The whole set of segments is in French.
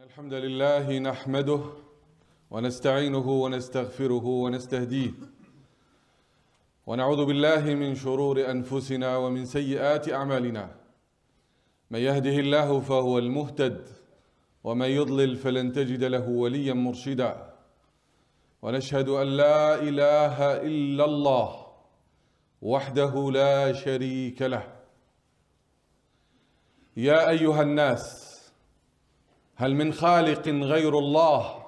الحمد لله نحمده ونستعينه ونستغفره ونستهديه ونعوذ بالله من شرور أنفسنا ومن سيئات أعمالنا من يهده الله فهو المهتد ومن يضلل فلن تجد له وليا مرشدا ونشهد أن لا إله إلا الله وحده لا شريك له يا أيها الناس هل من خالق غير الله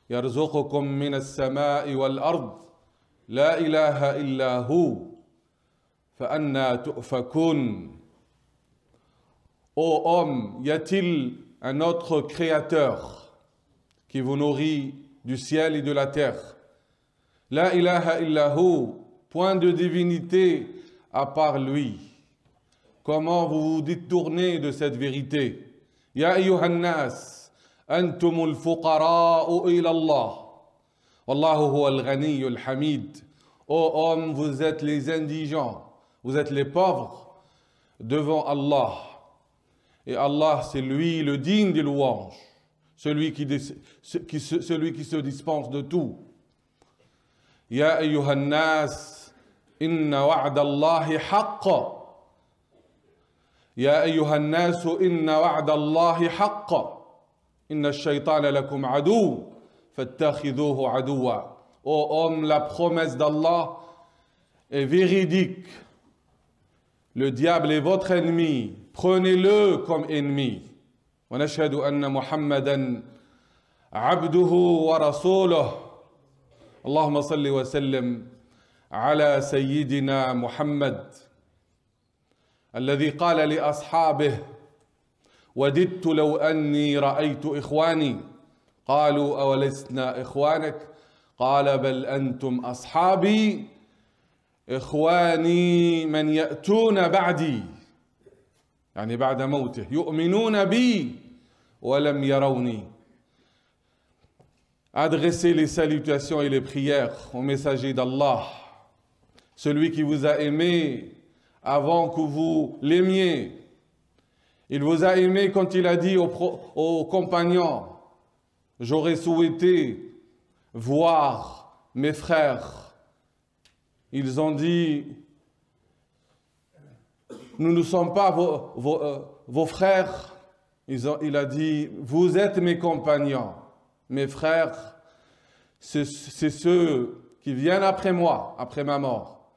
يرزقكم من السماء والأرض لا إله إلا هو فأنى تؤفكون. Ô homme, y a-t-il un autre créateur qui vous nourrit du ciel et de la terre? La ilaha illa hu, point de divinité à part lui. Comment vous vous détournez de cette vérité? Ya ayyuhan nas, antumul fuqara'u ila Allah. Wallahu huwal ghaniyyul hamid. Ô hommes, vous êtes les indigents, vous êtes les pauvres devant Allah. Et Allah, c'est lui le digne des louanges, celui qui se dispense de tout. Ya ayyuhan nas, inna wa'da Allahi haqqa. يا أيها الناس إن وعد الله حق إن الشيطان لكم عدو فاتخذوه عدوا. Ô homme, la promesse d'Allah est véridique. Le diable est votre ennemi. Prenez-le comme ennemi. ونشهد أن محمدا عبده ورسوله. اللهم صل وسلم على سيدنا محمد الذي قال لأصحابه وددت لو أني رأيت إخواني قالوا أولسنا إخوانك قال بل أنتم أصحابي إخواني من يأتون بعدي يعني بعد موته يؤمنون بي ولم يروني. Adressez les salutations et les prières au messager d'Allah, celui qui vous a aimé avant que vous l'aimiez. Il vous a aimé quand il a dit aux compagnons, j'aurais souhaité voir mes frères. Ils ont dit, nous ne sommes pas vos frères. Il a dit, vous êtes mes compagnons, mes frères, c'est ceux qui viennent après moi, après ma mort,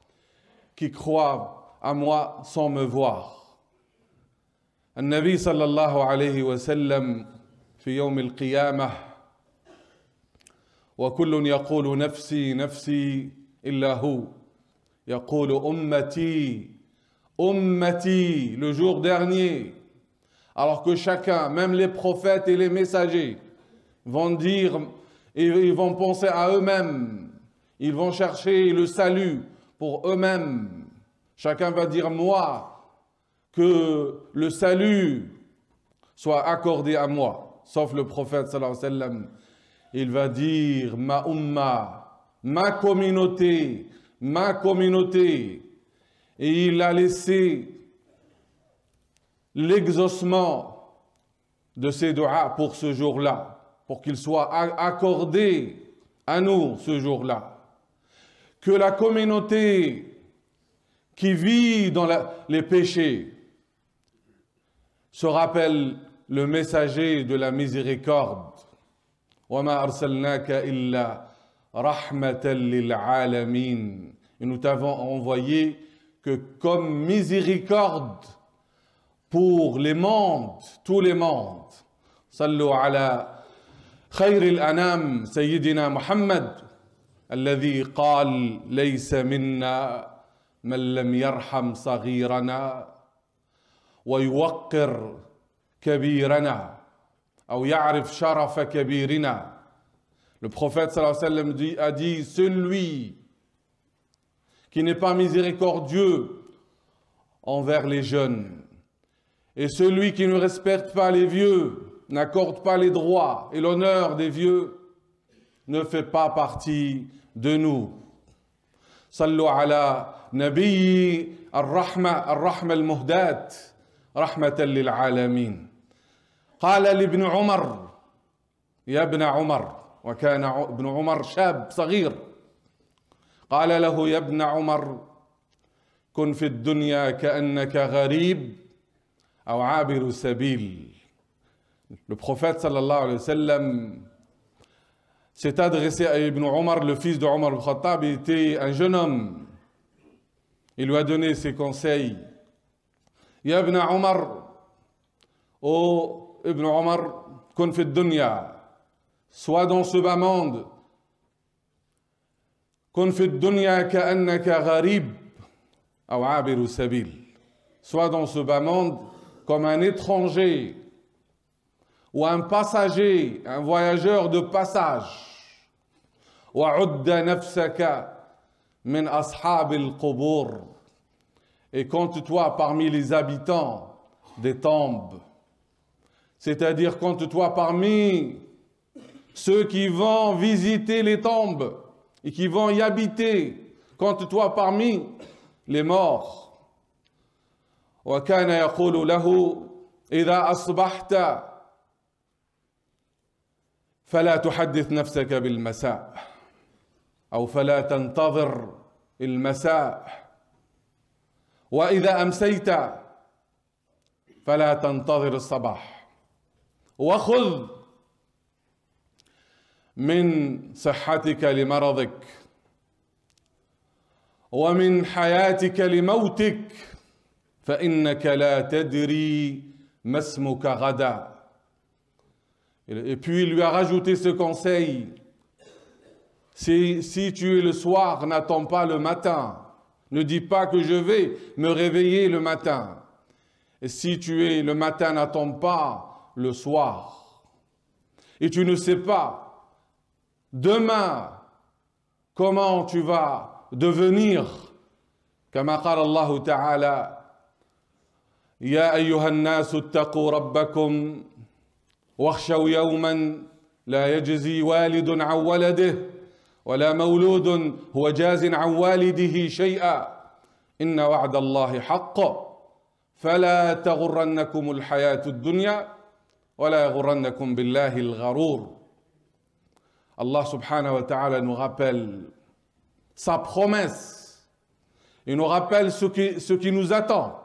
qui croient à moi sans me voir. النبي صلى الله عليه وسلم في يوم القيامة وكل يقول نفسي نفسي إلا هو يقول أمتي أمتي le jour dernier, alors que chacun, même les prophètes et les messagers, vont dire et ils vont penser à eux-mêmes, ils vont chercher le salut pour eux-mêmes. Chacun va dire, moi, que le salut soit accordé à moi. Sauf le prophète, sallallahu alayhi wa sallam. Il va dire, ma umma, ma communauté, ma communauté. Et il a laissé l'exaucement de ces doigts pour ce jour-là, pour qu'il soit accordé à nous ce jour-là. Que la communauté qui vit dans les péchés se rappelle le messager de la miséricorde. وَمَا أَرْسَلْنَاكَ إِلَّا رَحْمَةً لِلْعَالَمِينَ. Et nous t'avons envoyé que comme miséricorde pour les mondes, tous les mondes. صلوا على خير الأنام سيدنا محمد الذي قال ليس منا من لم يرحم صغيرنا ويوقر كبيرنا أو يعرف شرف كبيرنا. Le prophète sallallahu alayhi wa sallam a dit, celui qui n'est pas miséricordieux envers les jeunes et celui qui ne respecte pas les vieux, n'accorde pas les droits et l'honneur des vieux, ne fait pas partie de nous. صلوا على نبي الرحمة المهداة رحمة للعالمين. قال لابن عمر يا ابن عمر، وكان ابن عمر شاب صغير، قال له يا ابن عمر كن في الدنيا كأنك غريب أو عابر سبيل. Le prophète sallallahu alayhi wa sallam s'est adressé à Ibn Omar, le fils de Omar al-Khattab. Il était un jeune homme. Il lui a donné ses conseils. Ya ibn Omar, ô Ibn Omar, kun fi dunya, sois dans ce bas monde. Kun fi dunya ka'annaka gharib aw abiru sabil. Sois dans ce bas monde comme un étranger ou un passager, un voyageur de passage. وَعُدَّ نَفْسَكَ مِنْ أَصْحَابِ الْقُبُورِ. Et compte-toi parmi les habitants des tombes. C'est-à-dire compte-toi parmi ceux qui vont visiter les tombes et qui vont y habiter. Compte-toi parmi les morts. وَكَانَ يَقُولُ لَهُ إِذَا أَصْبَحْتَ فلا تحدث نفسك بالمساء أو فلا تنتظر المساء وإذا أمسيت فلا تنتظر الصباح وخذ من صحتك لمرضك ومن حياتك لموتك فإنك لا تدري ما اسمك غدا. Et puis il lui a rajouté ce conseil: si tu es le soir, n'attends pas le matin. Ne dis pas que je vais me réveiller le matin. Et si tu es le matin, n'attends pas le soir. Et tu ne sais pas demain comment tu vas devenir. كما قال الله تعالى: يا أيها الناس اتقوا ربكم واخشوا يوما لا يجزي والد عن ولده ولا مولود هو جاز عن والده شيئا إن وعد الله حق فلا تغرنكم الحياة الدنيا ولا يغرنكم بالله الغرور. Allah subhanahu wa ta'ala nous rappelle sa promesse. Il nous rappelle ce qui nous attend.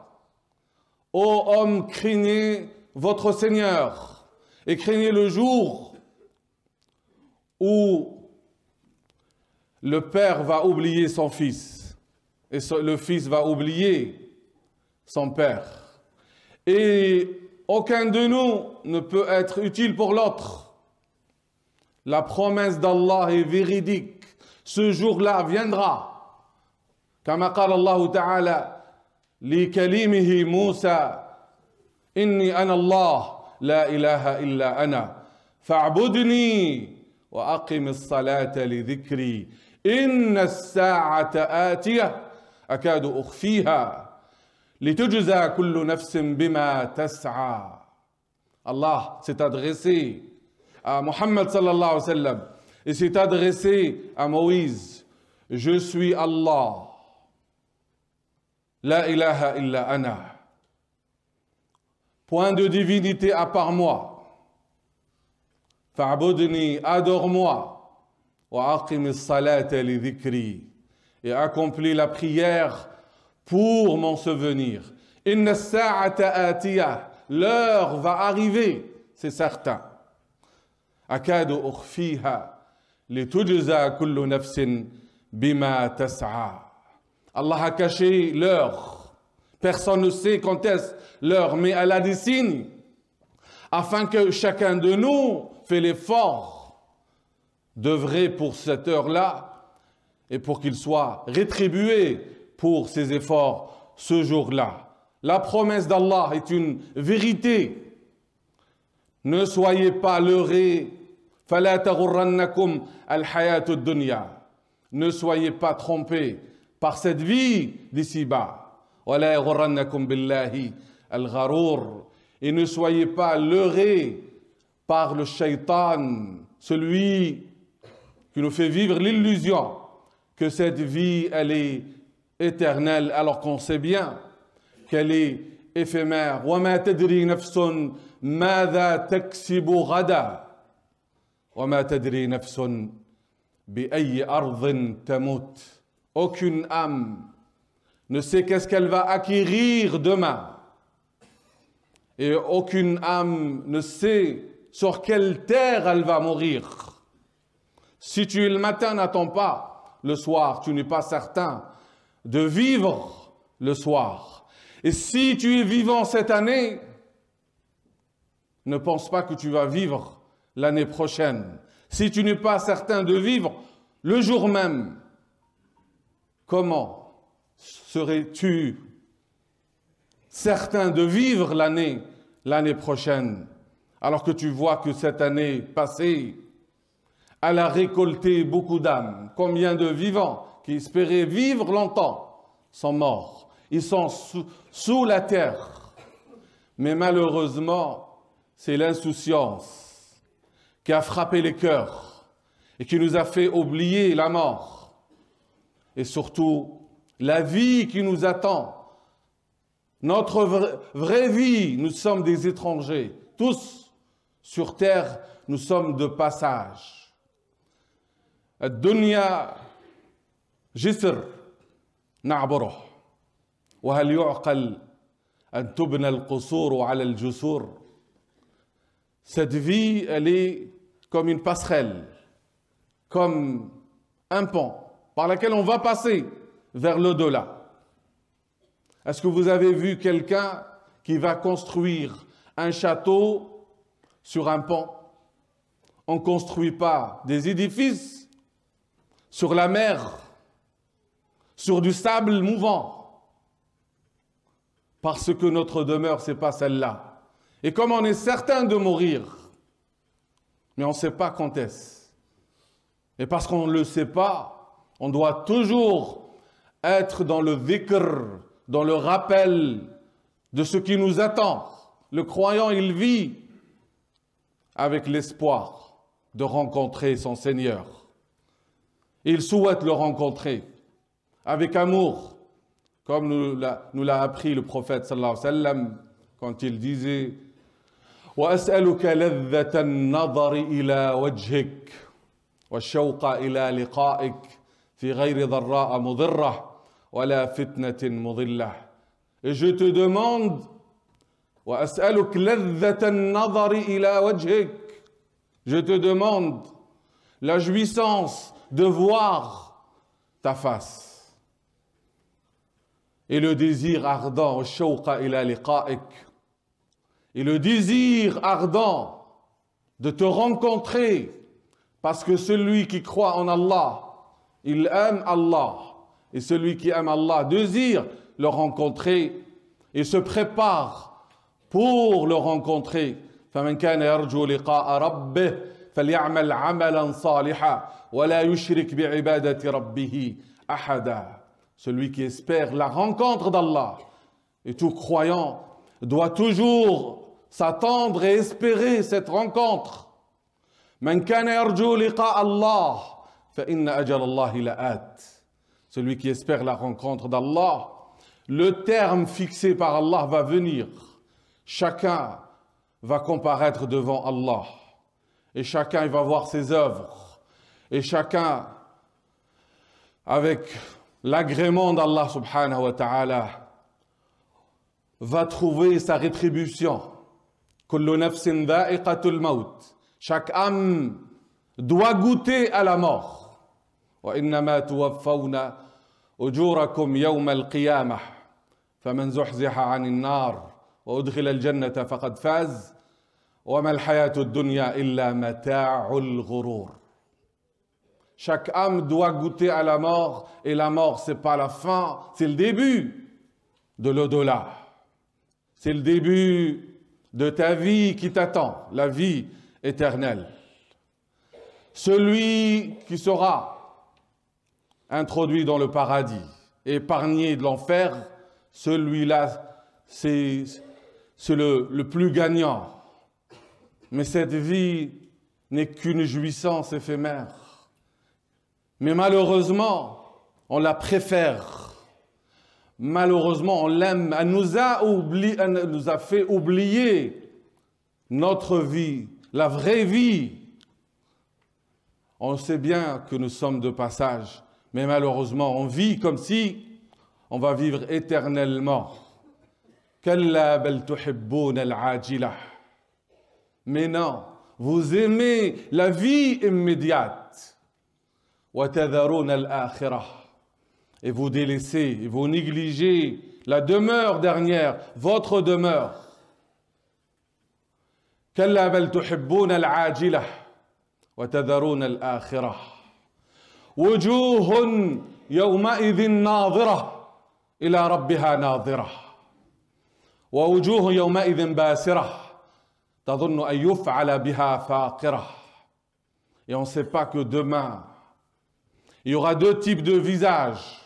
Ô hommes, craignez votre Seigneur. Et craignez le jour où le père va oublier son fils et le fils va oublier son père. Et aucun de nous ne peut être utile pour l'autre. La promesse d'Allah est véridique. Ce jour-là viendra. Comme قال الله تعالى لكلمه موسى إني أنا الله لا إله إلا أنا فاعبدني وأقم الصلاة لذكري إن الساعة آتية أكاد أخفيها لتجزى كل نفس بما تسعى. Allah s'est adressé à Muhammad sallallahu alayhi wa sallam et s'est adressé à Moïse: je suis Allah, la ilaha illa ana. Point de divinité à part moi. Fa'budni, adore-moi. Wa aqim as-salata li dhikri. Et accomplis la prière pour mon souvenir. Inna as-sa'ata atiyah. L'heure va arriver, c'est certain. Akadu ukhfiha litujza kullu nafsin bima tas'a. Allah a caché l'heure. Personne ne sait quand est-ce l'heure, mais elle a des signes afin que chacun de nous fait l'effort d'œuvrer pour cette heure-là et pour qu'il soit rétribué pour ses efforts ce jour-là. La promesse d'Allah est une vérité. Ne soyez pas leurrés. فَلَا تَغُرَّنَّكُمْ الْحَيَاةُ الدُّنْيَا. Ne soyez pas trompés par cette vie d'ici-bas. وَلَا يَغُرَّنَّكُمْ بِاللَّهِ الْغَرُورِ. Et ne soyez pas leurrés par le shaitan, celui qui nous fait vivre l'illusion que cette vie, elle est éternelle, alors qu'on sait bien qu'elle est éphémère. وَمَا تَدْرِي نَفْسٌ مَاذَا تَكْسِبُ غَدًا. وَمَا تَدْرِي نَفْسٌ بِأَيِّ أَرْضٍ تَمُوتُ. Aucune âme ne sait qu'est-ce qu'elle va acquérir demain. Et aucune âme ne sait sur quelle terre elle va mourir. Si tu es le matin, n'attends pas le soir, tu n'es pas certain de vivre le soir. Et si tu es vivant cette année, ne pense pas que tu vas vivre l'année prochaine. Si tu n'es pas certain de vivre le jour même, comment serais-tu certain de vivre l'année prochaine, alors que tu vois que cette année passée, elle a récolté beaucoup d'âmes. Combien de vivants qui espéraient vivre longtemps sont morts. Ils sont sous la terre. Mais malheureusement, c'est l'insouciance qui a frappé les cœurs et qui nous a fait oublier la mort. Et surtout, la vie qui nous attend. Notre vraie vie, nous sommes des étrangers. Tous sur terre, nous sommes de passage. الدنيا جسر نعبره وهل يعقل أن تبنى القصور على الجسور. Cette vie, elle est comme une passerelle, comme un pont par lequel on va passer vers l'au-delà. Est-ce que vous avez vu quelqu'un qui va construire un château sur un pont? On ne construit pas des édifices sur la mer, sur du sable mouvant, parce que notre demeure, ce n'est pas celle-là. Et comme on est certain de mourir, mais on ne sait pas quand est-ce, et parce qu'on ne le sait pas, on doit toujours être dans le dhikr, dans le rappel de ce qui nous attend. Le croyant, il vit avec l'espoir de rencontrer son Seigneur. Il souhaite le rencontrer avec amour, comme nous l'a appris le prophète sallallahu alayhi wa sallam quand il disait وَأَسْأَلُكَ لَذَّةَ النَّظَرِ إِلَى وَجْهِكَ وَالشَّوْقَ إِلَى لِقَائِكَ فِي غَيْرِ ضَرَّاءَ مُضِرَّةٍ وَلَا فِتْنَةٍ مُضِلَّةٍ. Et je te demande وَأَسْأَلُكَ لَذَّةَ النَّظَرِ إِلَى وَجْهِكَ. Je te demande la jouissance de voir ta face. Et le désir ardent, et le désir ardent de te rencontrer, parce que celui qui croit en Allah, il aime Allah, et celui qui aime Allah désire le rencontrer et se prépare pour le rencontrer. فَمَنْ كَانَ يَرْجُو لِقَاءَ رَبِّهِ فَلْيَعْمَلْ عَمَلًا صَالِحًا وَلَا يُشْرِكْ بِعِبَادَةِ رَبِّهِ أَحَدًا. Celui qui espère la rencontre d'Allah, et tout croyant doit toujours s'attendre et espérer cette rencontre. مَنْ كَانَ يَرْجُو لِقَاءَ اللَّهِ فَإِنَّ أَجَلَ اللَّهِ لَآتٍ. Celui qui espère la rencontre d'Allah, le terme fixé par Allah va venir. Chacun va comparaître devant Allah. Et chacun, il va voir ses œuvres. Et chacun, avec l'agrément d'Allah subhanahu wa ta'ala, va trouver sa rétribution. Kullu nafsin dha'iqatul maut. Chaque âme doit goûter à la mort. Wa innama tuwaffawna ujurakum yawma al-qiyamah. Faman zuhziha 'anil nar wa udkhila al-jannata faqad faz. وَمَا الْحَيَاةُ الدُّنْيَا إِلَّا مَتَاعُ الْغُرُورِ. Chaque âme doit goûter à la mort, et la mort, ce n'est pas la fin, c'est le début de l'au-delà. C'est le début de ta vie qui t'attend, la vie éternelle. Celui qui sera introduit dans le paradis, épargné de l'enfer, celui-là, c'est le plus gagnant. Mais cette vie n'est qu'une jouissance éphémère. Mais malheureusement, on la préfère. Malheureusement, on l'aime. Elle nous a fait oublier notre vie, la vraie vie. On sait bien que nous sommes de passage, mais malheureusement, on vit comme si on va vivre éternellement. Kalla bal tuhibbuna al-ajila. Mais non, vous aimez la vie immédiate. Wa tadharuna al-akhirah. Et vous délaissez, et vous négligez la demeure dernière, votre demeure. Kalla bal tuhibbuna al-ajila. وتذرون الآخرة وجوه يومئذ ناظرة إلى ربها ناظرة ووجوه يومئذ باسرة تظن أن يفعل بها فاقرة. Et on ne sait pas que demain, il y aura deux types de visages.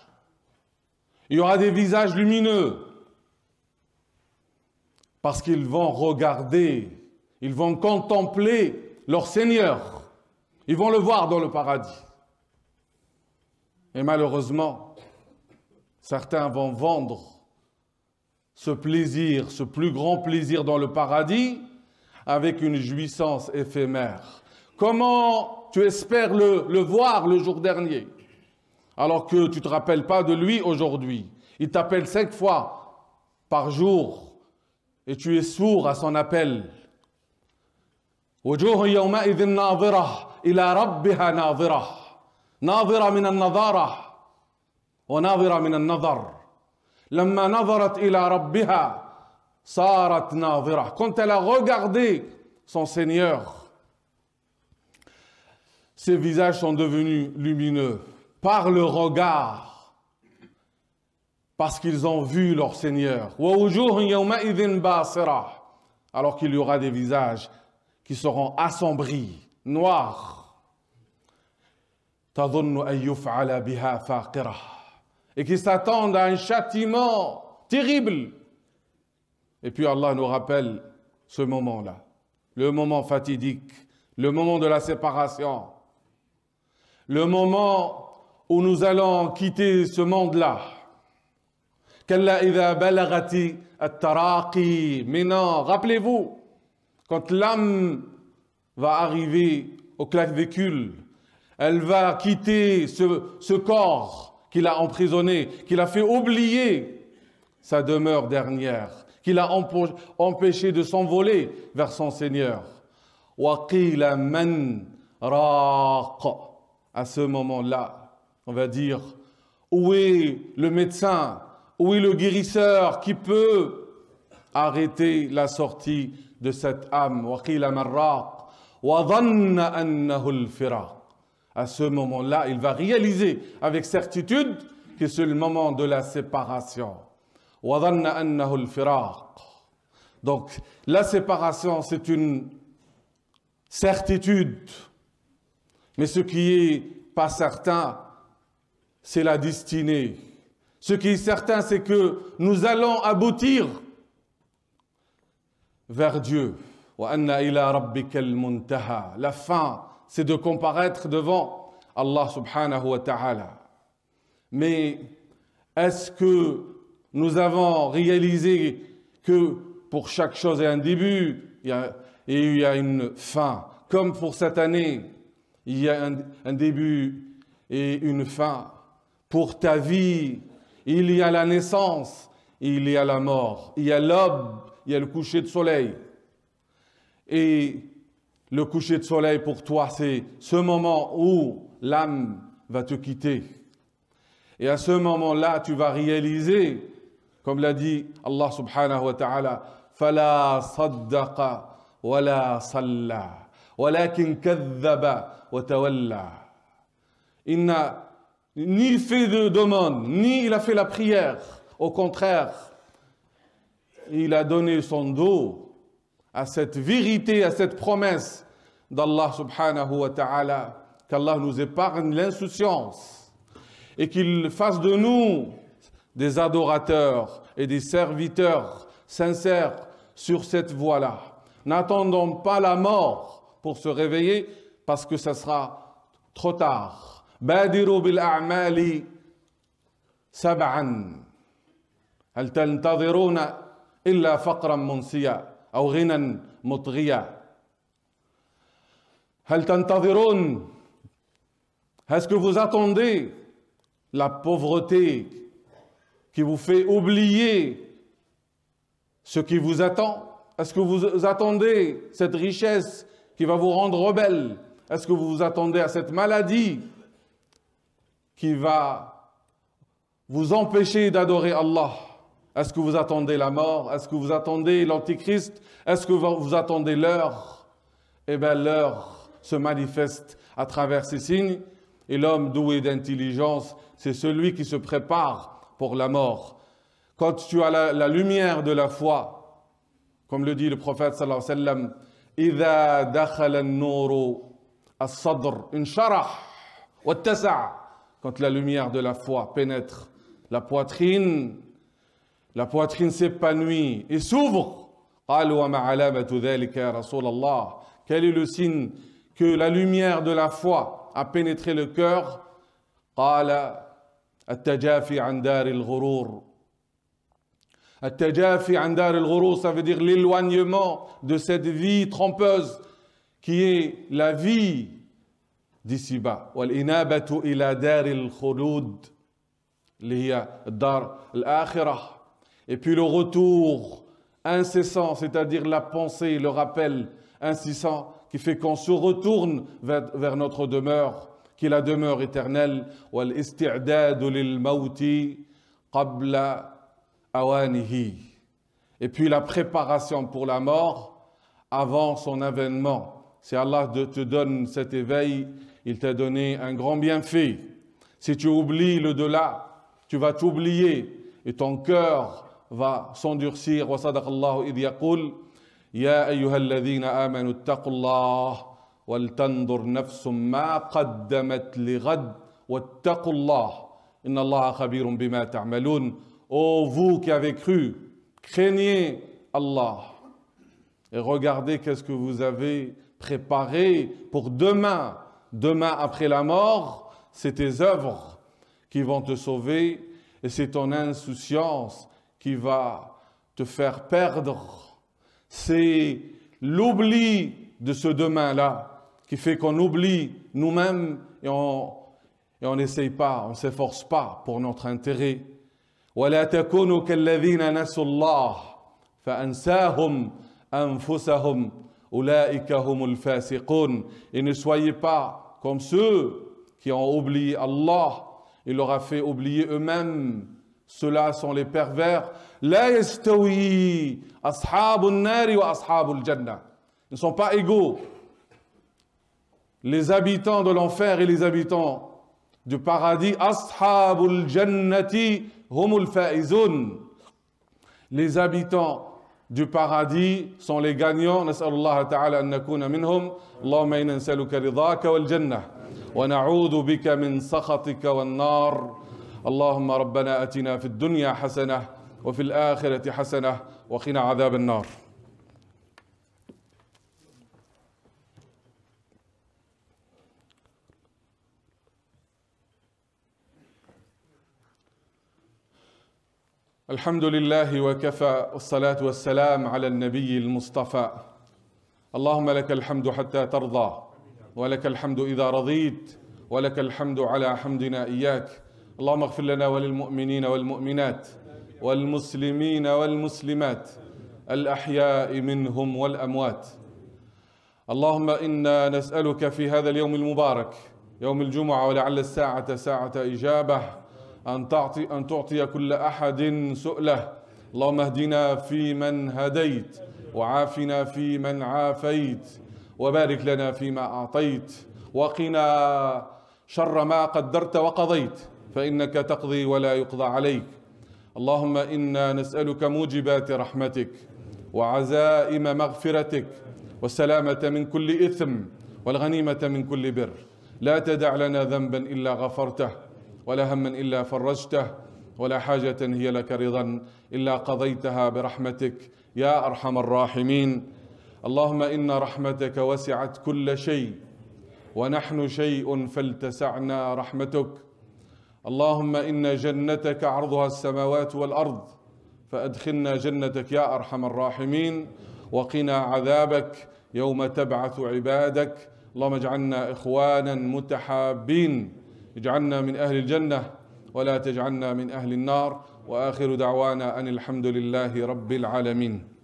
Il y aura des visages lumineux parce qu'ils vont regarder, ils vont contempler leur Seigneur. Ils vont le voir dans le paradis. Et malheureusement, certains vont vendre ce plaisir, ce plus grand plaisir dans le paradis, avec une jouissance éphémère. Comment tu espères le voir le jour dernier, alors que tu ne te rappelles pas de lui aujourd'hui? Il t'appelle 5 fois par jour et tu es sourd à son appel. وجوه يومئذ ناظرة إلى ربها ناظرة ناظرة من النظارة وناظرة من النظر لما نظرت إلى ربها صارت ناظرة. Quand elle a regardé son Seigneur, ses visages sont devenus lumineux par le regard, parce qu'ils ont vu leur Seigneur. ووجوه يومئذ باسرة. Alors qu'il y aura des visages qui seront assombris, noirs. تظن أن يفعل بها فاقرة. Et qui s'attendent à un châtiment terrible. Et puis Allah nous rappelle ce moment-là, le moment fatidique, le moment de la séparation, le moment où nous allons quitter ce monde-là. كلا إذا بلغت التراقي. Mais non, rappelez-vous, quand l'âme va arriver au clavicule, elle va quitter ce corps qui l'a emprisonné, qui l'a fait oublier sa demeure dernière, qui l'a empêché de s'envoler vers son Seigneur. وَقِيلَ مَنْ رَاقَ. À ce moment-là, on va dire, où est le médecin, où est le guérisseur qui peut arrêter la sortie de cette âme? وَقِيلَ مَنْ رَاقَ وَظَنَّ أَنَّهُ الْفِرَاقِ. À ce moment-là, il va réaliser avec certitude que c'est le moment de la séparation. وَظَنَّ أَنَّهُ الْفِرَاقِ. Donc, la séparation, c'est une certitude. Mais ce qui est pas certain, c'est la destinée. Ce qui est certain, c'est que nous allons aboutir vers Dieu. وَأَنَّ إِلَىٰ رَبِّكَ الْمُنْتَهَى. La fin, c'est de comparaître devant Allah subhanahu wa ta'ala. Mais est-ce que nous avons réalisé que pour chaque chose il y a un début et il y a une fin? Comme pour cette année, il y a un début et une fin. Pour ta vie, il y a la naissance, il y a la mort. Il y a l'aube, il y a le coucher de soleil. Et le coucher de soleil pour toi, c'est ce moment où l'âme va te quitter. Et à ce moment-là, tu vas réaliser, comme l'a dit Allah subhanahu wa ta'ala, فَلَا صَدَّقَ وَلَا صَلَّى وَلَكِنْ كَذَّبَ وَتَوَلَّى. Il n'a ni fait de demande, ni il a fait la prière. Au contraire, il a donné son dos à cette vérité, à cette promesse d'Allah subhanahu wa ta'ala, qu'Allah nous épargne l'insouciance et qu'il fasse de nous des adorateurs et des serviteurs sincères sur cette voie-là. N'attendons pas la mort pour se réveiller, parce que ça sera trop tard. بادروا بالأعمال سبعا هل تنتظرون إلا فقرا منسيا أو غنى مطغيا. هل تنتظرون Est-ce que vous attendez la pauvreté qui vous fait oublier ce qui vous attend? Est-ce que vous attendez cette richesse qui va vous rendre rebelle? Est-ce que vous vous attendez à cette maladie qui va vous empêcher d'adorer Allah? Est-ce que vous attendez la mort? Est-ce que vous attendez l'Antichrist? Est-ce que vous attendez l'heure? Eh bien, l'heure se manifeste à travers ces signes. Et l'homme doué d'intelligence, c'est celui qui se prépare pour la mort. Quand tu as la lumière de la foi, comme le dit le prophète sallallahu alayhi wa sallam, إِذَا دَخَلَ النُّورُ الصَّدْرُ انشرح واتسع. Quand la lumière de la foi pénètre la poitrine s'épanouit et s'ouvre. قالوا وما علامة ذلك يا رسول الله. Quel est le signe que la lumière de la foi a pénétré le cœur? قال التجافي عن دار الغرور. التجافي عن دار الغرور, ça veut dire l'éloignement de cette vie trompeuse qui est la vie d'ici-bas. والإنابة إلى دار الخلود اللي هي الدار الآخرة. Et puis le retour incessant, c'est-à-dire la pensée, le rappel incessant qui fait qu'on se retourne vers notre demeure, qui est la demeure éternelle. وَالْإِسْتِعْدَادُ لِلْمَوْتِ قَبْلَ أَوَانِهِ. Et puis la préparation pour la mort avant son avènement. Si Allah te donne cet éveil, il t'a donné un grand bienfait. Si tu oublies le delà, tu vas t'oublier et ton cœur va s'endurcir. وصدق الله إذ يقول يا أيها الذين آمنوا اتقوا الله ولتنظر نفس ما قدمت لغد واتقوا الله إن الله خبير بما تعملون. Ô vous qui avez cru, craignez Allah et regardez qu'est-ce que vous avez préparé pour demain. Demain après la mort, c'est tes œuvres qui vont te sauver et c'est ton insouciance qui va te faire perdre. C'est l'oubli de ce demain-là qui fait qu'on oublie nous-mêmes et on n'essaye pas, on ne s'efforce pas pour notre intérêt. وَلَا تَكُونُوا كَالَّذِينَ نَسُوا اللَّهَ فَأَنْسَاهُمْ أَنفُسَهُمْ أُولَئِكَ هُمُ الْفَاسِقُونَ. Et ne soyez pas comme ceux qui ont oublié Allah. Il leur a fait oublier eux-mêmes. Ceux-là sont les pervers. لا يستوي أصحاب النار وأصحاب الجنة. Ils ne sont pas égaux. Les habitants de l'enfer et les habitants du paradis. أصحاب الجنة هم الفائزون. Les habitants du paradis sont les gagnants. نسأل الله تعالى أن نكون منهم. اللهم إنا نسألك رضاك والجنة ونعوذ بك من سخطك والنار. اللهم ربنا أتنا في الدنيا حسنة وفي الآخرة حسنة وقنا عذاب النار. الحمد لله وكفى والصلاة والسلام على النبي المصطفى. اللهم لك الحمد حتى ترضى ولك الحمد إذا رضيت ولك الحمد على حمدنا إياك. اللهم اغفر لنا وللمؤمنين والمؤمنات والمسلمين والمسلمات الأحياء منهم والأموات. اللهم إنا نسألك في هذا اليوم المبارك يوم الجمعة ولعل الساعة ساعة إجابة أن تعطي كل أحد سؤله. اللهم اهدنا فيمن هديت وعافنا فيمن عافيت وبارك لنا فيما أعطيت وقنا شر ما قدرت وقضيت فإنك تقضي ولا يقضى عليك. اللهم إنا نسألك موجبات رحمتك وعزائم مغفرتك والسلامة من كل إثم والغنيمة من كل بر. لا تدع لنا ذنبا إلا غفرته ولا هما إلا فرجته ولا حاجة هي لك رضا إلا قضيتها برحمتك يا أرحم الراحمين. اللهم إن رحمتك وسعت كل شيء ونحن شيء فلتسعنا رحمتك. اللهم إن جنتك عرضها السماوات والأرض فأدخلنا جنتك يا أرحم الراحمين وقنا عذابك يوم تبعث عبادك اللهم اجعلنا إخوانا متحابين، اجعلنا من أهل الجنة ولا تجعلنا من أهل النار. وآخر دعوانا أن الحمد لله رب العالمين.